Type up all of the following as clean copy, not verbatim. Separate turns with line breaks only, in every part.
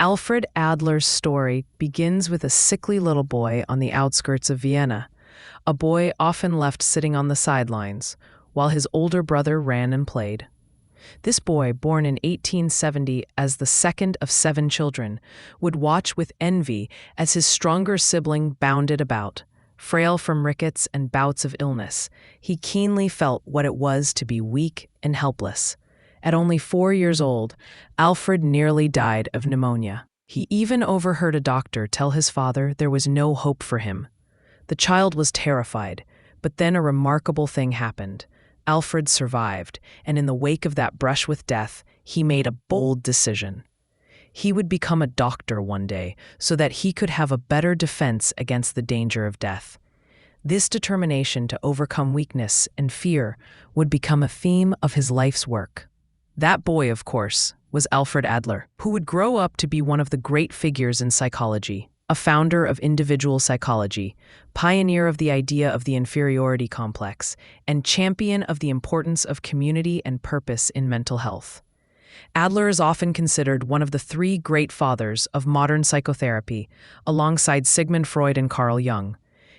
Alfred Adler's story begins with a sickly little boy on the outskirts of Vienna, a boy often left sitting on the sidelines, while his older brother ran and played. This boy, born in 1870 as the second of 7 children, would watch with envy as his stronger sibling bounded about. Frail from rickets and bouts of illness, he keenly felt what it was to be weak and helpless. At only 4 years old, Alfred nearly died of pneumonia. He even overheard a doctor tell his father there was no hope for him. The child was terrified, but then a remarkable thing happened. Alfred survived, and in the wake of that brush with death, he made a bold decision. He would become a doctor one day so that he could have a better defense against the danger of death. This determination to overcome weakness and fear would become a theme of his life's work. That boy, of course, was Alfred Adler, who would grow up to be one of the great figures in psychology, a founder of individual psychology, pioneer of the idea of the inferiority complex, and champion of the importance of community and purpose in mental health. Adler is often considered one of the 3 great fathers of modern psychotherapy, alongside Sigmund Freud and Carl Jung.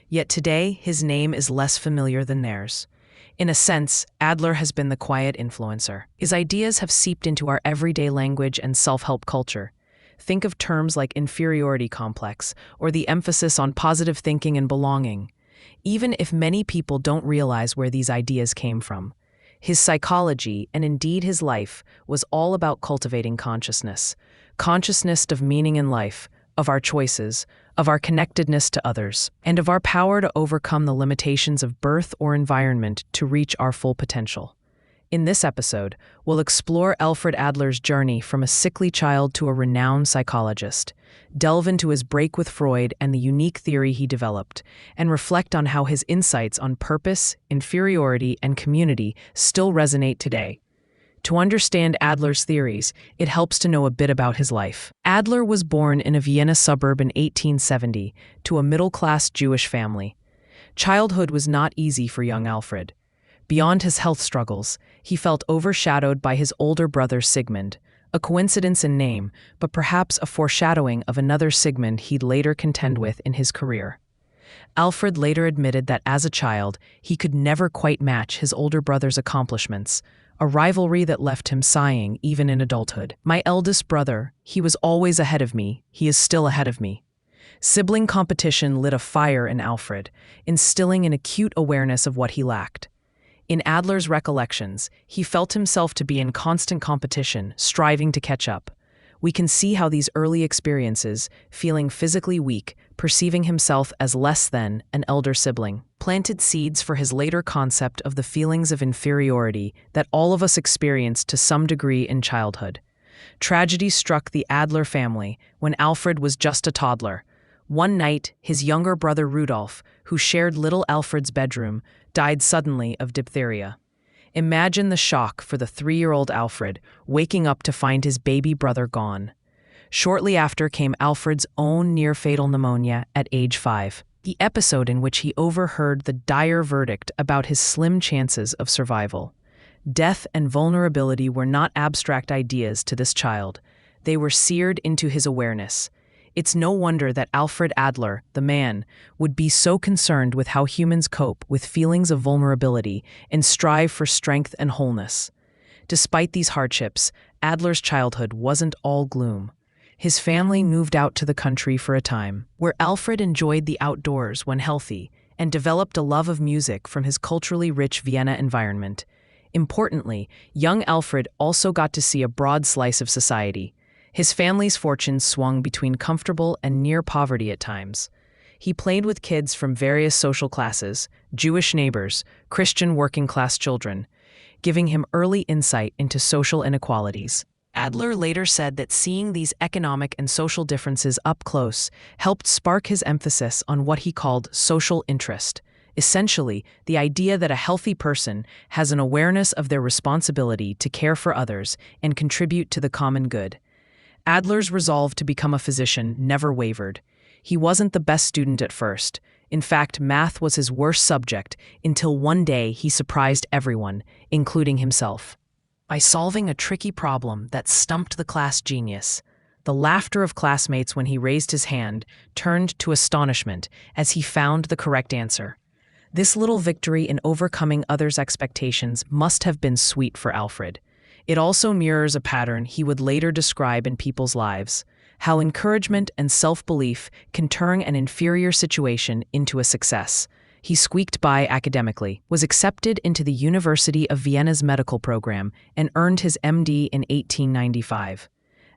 Yet today, his name is less familiar than theirs. In a sense, Adler has been the quiet influencer. His ideas have seeped into our everyday language and self-help culture. Think of terms like inferiority complex or the emphasis on positive thinking and belonging. Even if many people don't realize where these ideas came from, his psychology, and indeed his life, was all about cultivating consciousness of meaning in life, of our choices, of our connectedness to others, and of our power to overcome the limitations of birth or environment to reach our full potential. In this episode, we'll explore Alfred Adler's journey from a sickly child to a renowned psychologist, delve into his break with Freud and the unique theory he developed, and reflect on how his insights on purpose, inferiority, and community still resonate today. To understand Adler's theories, it helps to know a bit about his life. Adler was born in a Vienna suburb in 1870 to a middle-class Jewish family. Childhood was not easy for young Alfred. Beyond his health struggles, he felt overshadowed by his older brother Sigmund, a coincidence in name, but perhaps a foreshadowing of another Sigmund he'd later contend with in his career. Alfred later admitted that as a child, he could never quite match his older brother's accomplishments, a rivalry that left him sighing even in adulthood. "My eldest brother, he was always ahead of me, he is still ahead of me." Sibling competition lit a fire in Alfred, instilling an acute awareness of what he lacked. In Adler's recollections, he felt himself to be in constant competition, striving to catch up. We can see how these early experiences, feeling physically weak, perceiving himself as less than an elder sibling, planted seeds for his later concept of the feelings of inferiority that all of us experience to some degree in childhood. Tragedy struck the Adler family when Alfred was just a toddler. One night, his younger brother Rudolf, who shared little Alfred's bedroom, died suddenly of diphtheria. Imagine the shock for the 3-year-old Alfred, waking up to find his baby brother gone. Shortly after came Alfred's own near-fatal pneumonia at age 5, the episode in which he overheard the dire verdict about his slim chances of survival. Death and vulnerability were not abstract ideas to this child. They were seared into his awareness. It's no wonder that Alfred Adler, the man, would be so concerned with how humans cope with feelings of vulnerability and strive for strength and wholeness. Despite these hardships, Adler's childhood wasn't all gloom. His family moved out to the country for a time, where Alfred enjoyed the outdoors when healthy and developed a love of music from his culturally rich Vienna environment. Importantly, young Alfred also got to see a broad slice of society. His family's fortunes swung between comfortable and near poverty at times. He played with kids from various social classes, Jewish neighbors, Christian working-class children, giving him early insight into social inequalities. Adler later said that seeing these economic and social differences up close helped spark his emphasis on what he called social interest, essentially the idea that a healthy person has an awareness of their responsibility to care for others and contribute to the common good. Adler's resolve to become a physician never wavered. He wasn't the best student at first. In fact, math was his worst subject until one day he surprised everyone, including himself, by solving a tricky problem that stumped the class genius. The laughter of classmates when he raised his hand turned to astonishment as he found the correct answer. This little victory in overcoming others' expectations must have been sweet for Alfred. It also mirrors a pattern he would later describe in people's lives: how encouragement and self-belief can turn an inferior situation into a success. He squeaked by academically, was accepted into the University of Vienna's medical program, and earned his MD in 1895.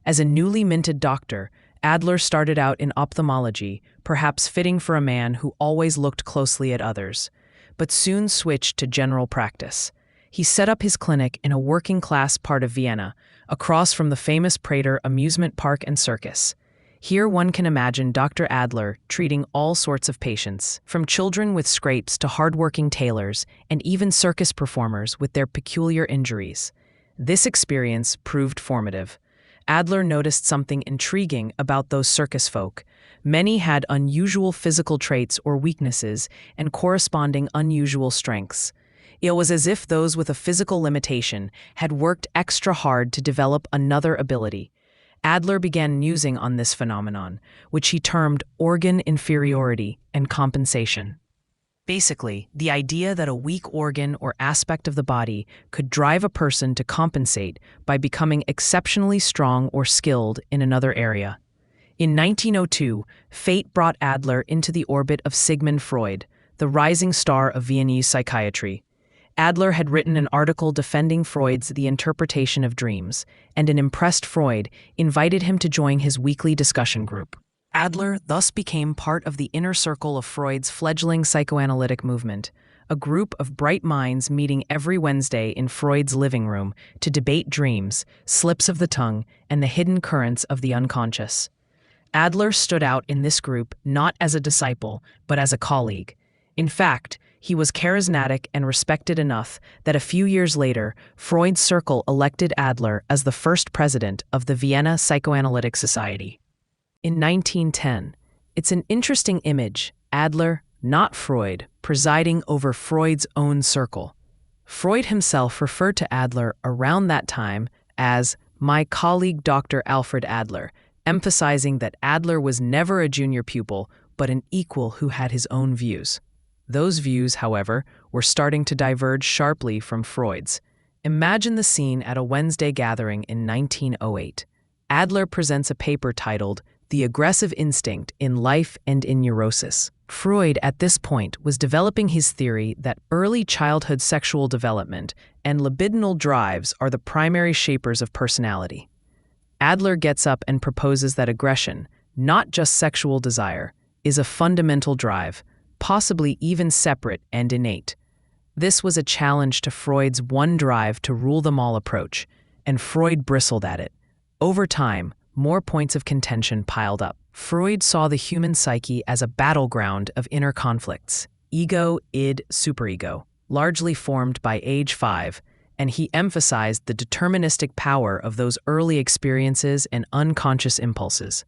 As a newly minted doctor, Adler started out in ophthalmology, perhaps fitting for a man who always looked closely at others, but soon switched to general practice. He set up his clinic in a working-class part of Vienna, across from the famous Prater amusement park and circus. Here one can imagine Dr. Adler treating all sorts of patients, from children with scrapes to hard-working tailors, and even circus performers with their peculiar injuries. This experience proved formative. Adler noticed something intriguing about those circus folk. Many had unusual physical traits or weaknesses and corresponding unusual strengths. It was as if those with a physical limitation had worked extra hard to develop another ability. Adler began musing on this phenomenon, which he termed organ inferiority and compensation. Basically, the idea that a weak organ or aspect of the body could drive a person to compensate by becoming exceptionally strong or skilled in another area. In 1902, fate brought Adler into the orbit of Sigmund Freud, the rising star of Viennese psychiatry. Adler had written an article defending Freud's The Interpretation of Dreams, and an impressed Freud invited him to join his weekly discussion group. Adler thus became part of the inner circle of Freud's fledgling psychoanalytic movement, a group of bright minds meeting every Wednesday in Freud's living room to debate dreams, slips of the tongue, and the hidden currents of the unconscious. Adler stood out in this group not as a disciple, but as a colleague. In fact, he was charismatic and respected enough that a few years later, Freud's circle elected Adler as the first president of the Vienna Psychoanalytic Society. In 1910, it's an interesting image: Adler, not Freud, presiding over Freud's own circle. Freud himself referred to Adler around that time as "my colleague Dr. Alfred Adler," emphasizing that Adler was never a junior pupil, but an equal who had his own views. Those views, however, were starting to diverge sharply from Freud's. Imagine the scene at a Wednesday gathering in 1908. Adler presents a paper titled "The Aggressive Instinct in Life and in Neurosis." Freud, at this point, was developing his theory that early childhood sexual development and libidinal drives are the primary shapers of personality. Adler gets up and proposes that aggression, not just sexual desire, is a fundamental drive, possibly even separate and innate. This was a challenge to Freud's one drive to rule them all approach, and Freud bristled at it. Over time, more points of contention piled up. Freud saw the human psyche as a battleground of inner conflicts: ego, id, superego, largely formed by age 5, and he emphasized the deterministic power of those early experiences and unconscious impulses.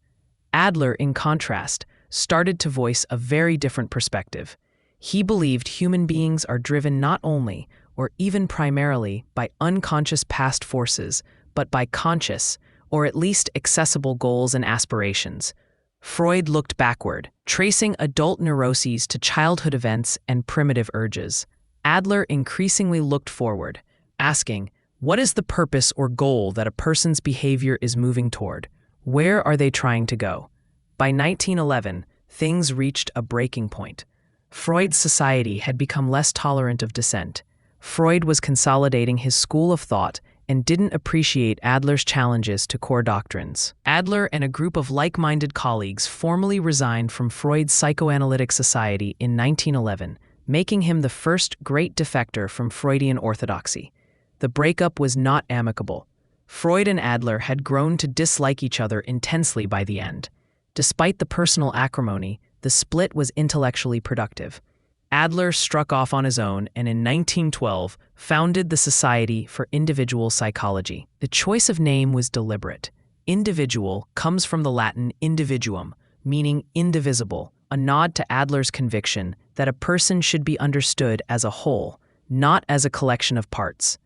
Adler, in contrast, started to voice a very different perspective. He believed human beings are driven not only, or even primarily, by unconscious past forces, but by conscious, or at least accessible goals and aspirations. Freud looked backward, tracing adult neuroses to childhood events and primitive urges. Adler increasingly looked forward, asking, what is the purpose or goal that a person's behavior is moving toward? Where are they trying to go? By 1911, things reached a breaking point. Freud's society had become less tolerant of dissent. Freud was consolidating his school of thought and didn't appreciate Adler's challenges to core doctrines. Adler and a group of like-minded colleagues formally resigned from Freud's Psychoanalytic Society in 1911, making him the first great defector from Freudian orthodoxy. The breakup was not amicable. Freud and Adler had grown to dislike each other intensely by the end. Despite the personal acrimony, the split was intellectually productive. Adler struck off on his own and in 1912 founded the Society for Individual Psychology. The choice of name was deliberate. Individual comes from the Latin individuum, meaning indivisible, a nod to Adler's conviction that a person should be understood as a whole, not as a collection of parts.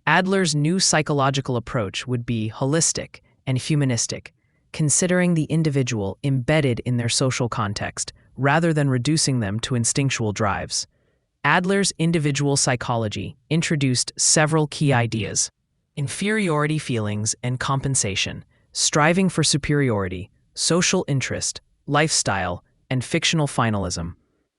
Adler's new psychological approach would be holistic and humanistic, considering the individual embedded in their social context rather than reducing them to instinctual drives. Adler's individual psychology introduced several key ideas: inferiority feelings and compensation, striving for superiority, social interest, lifestyle, and fictional finalism.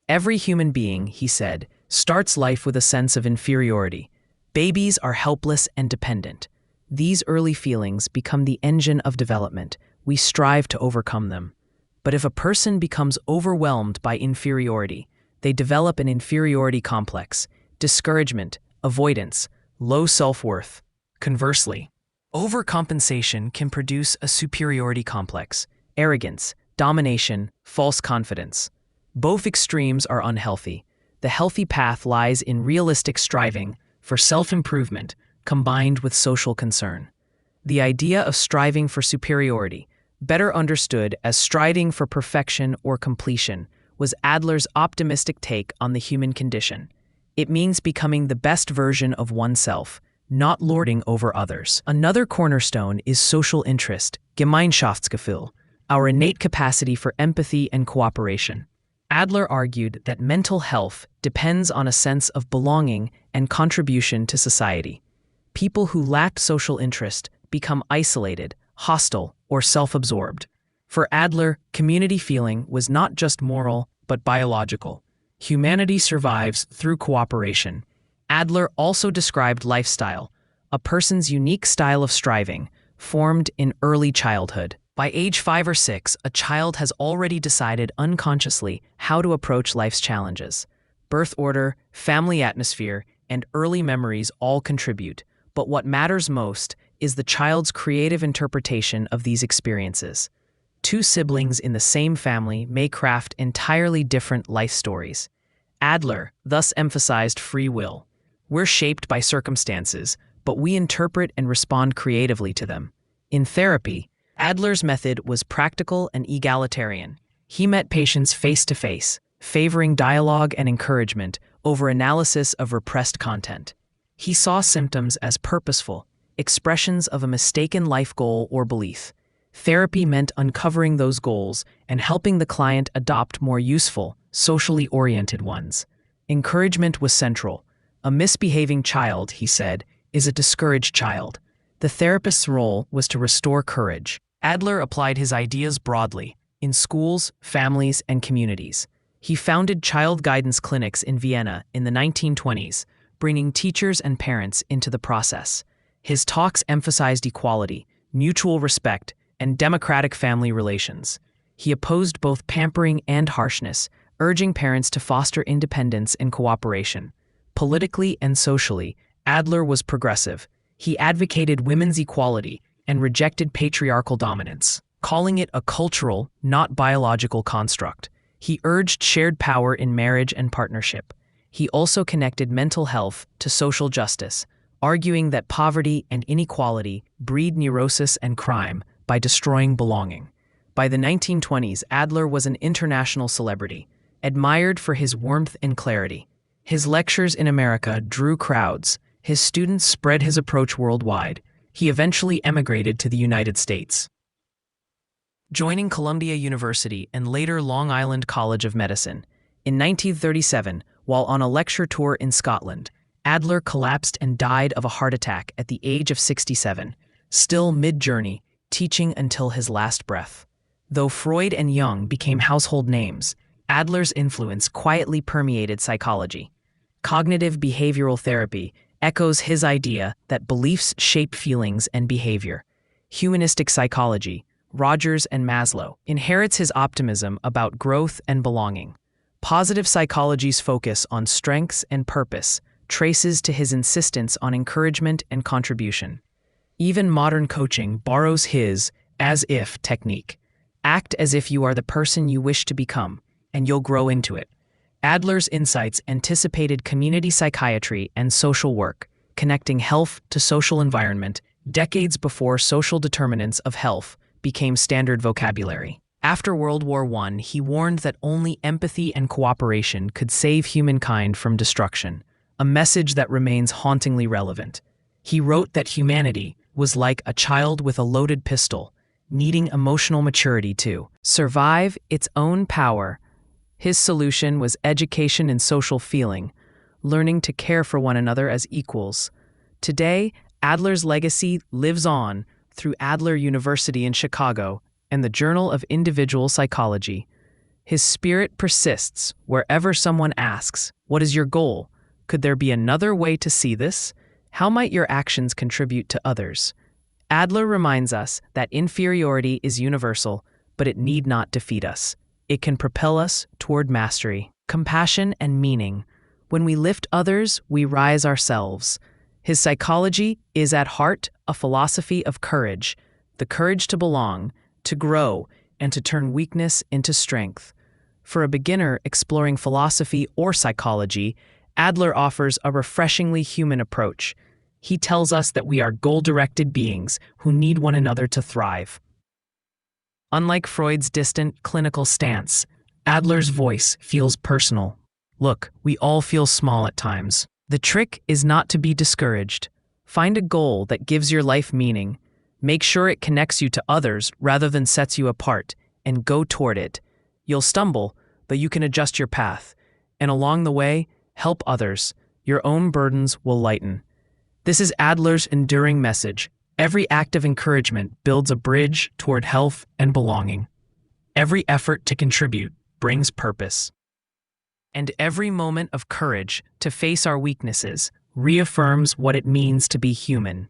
Every human being, he said, starts life with a sense of inferiority. Babies are helpless and dependent. These early feelings become the engine of development. We strive to overcome them. But if a person becomes overwhelmed by inferiority, they develop an inferiority complex, discouragement, avoidance, low self-worth. Conversely, overcompensation can produce a superiority complex, arrogance, domination, false confidence. Both extremes are unhealthy. The healthy path lies in realistic striving for self-improvement combined with social concern. The idea of striving for superiority, better understood as striving for perfection or completion, was Adler's optimistic take on the human condition. It means becoming the best version of oneself, not lording over others. Another cornerstone is social interest, Gemeinschaftsgefühl, our innate capacity for empathy and cooperation. Adler argued that mental health depends on a sense of belonging and contribution to society. People who lacked social interest become isolated, hostile, or self-absorbed. For Adler, community feeling was not just moral, but biological. Humanity survives through cooperation. Adler also described lifestyle, a person's unique style of striving, formed in early childhood. By age 5 or 6, a child has already decided unconsciously how to approach life's challenges. Birth order, family atmosphere, and early memories all contribute, but what matters most is the child's creative interpretation of these experiences. Two siblings in the same family may craft entirely different life stories. Adler thus emphasized free will. We're shaped by circumstances, but we interpret and respond creatively to them. In therapy, Adler's method was practical and egalitarian. He met patients face-to-face, favoring dialogue and encouragement over analysis of repressed content. He saw symptoms as purposeful, expressions of a mistaken life goal or belief. Therapy meant uncovering those goals and helping the client adopt more useful, socially oriented ones. Encouragement was central. A misbehaving child, he said, is a discouraged child. The therapist's role was to restore courage. Adler applied his ideas broadly, in schools, families, and communities. He founded child guidance clinics in Vienna in the 1920s, bringing teachers and parents into the process. His talks emphasized equality, mutual respect, and democratic family relations. He opposed both pampering and harshness, urging parents to foster independence and cooperation. Politically and socially, Adler was progressive. He advocated women's equality and rejected patriarchal dominance, calling it a cultural, not biological construct. He urged shared power in marriage and partnership. He also connected mental health to social justice, arguing that poverty and inequality breed neurosis and crime by destroying belonging. By the 1920s, Adler was an international celebrity, admired for his warmth and clarity. His lectures in America drew crowds. His students spread his approach worldwide. He eventually emigrated to the United States, joining Columbia University and later Long Island College of Medicine. In 1937, while on a lecture tour in Scotland, Adler collapsed and died of a heart attack at the age of 67, still mid-journey, teaching until his last breath. Though Freud and Jung became household names, Adler's influence quietly permeated psychology. Cognitive behavioral therapy echoes his idea that beliefs shape feelings and behavior. Humanistic psychology, Rogers and Maslow, inherits his optimism about growth and belonging. Positive psychology's focus on strengths and purpose traces to his insistence on encouragement and contribution. Even modern coaching borrows his as-if technique. Act as if you are the person you wish to become, and you'll grow into it. Adler's insights anticipated community psychiatry and social work, connecting health to social environment decades before social determinants of health became standard vocabulary. After World War I, he warned that only empathy and cooperation could save humankind from destruction, a message that remains hauntingly relevant. He wrote that humanity was like a child with a loaded pistol. needing emotional maturity to survive its own power. His solution was education in social feeling, learning to care for one another as equals. Today, Adler's legacy lives on through Adler University in Chicago and the Journal of Individual Psychology. His spirit persists wherever someone asks, "What is your goal? Could there be another way to see this? How might your actions contribute to others?" Adler reminds us that inferiority is universal, but it need not defeat us. It can propel us toward mastery, compassion, and meaning. When we lift others, we rise ourselves. His psychology is at heart a philosophy of courage, the courage to belong, to grow, and to turn weakness into strength. For a beginner exploring philosophy or psychology, Adler offers a refreshingly human approach. He tells us that we are goal-directed beings who need one another to thrive. Unlike Freud's distant, clinical stance, Adler's voice feels personal. Look, we all feel small at times. The trick is not to be discouraged. Find a goal that gives your life meaning. Make sure it connects you to others rather than sets you apart, and go toward it. You'll stumble, but you can adjust your path. And along the way, help others. Your own burdens will lighten. This is Adler's enduring message. Every act of encouragement builds a bridge toward health and belonging. Every effort to contribute brings purpose. And every moment of courage to face our weaknesses reaffirms what it means to be human.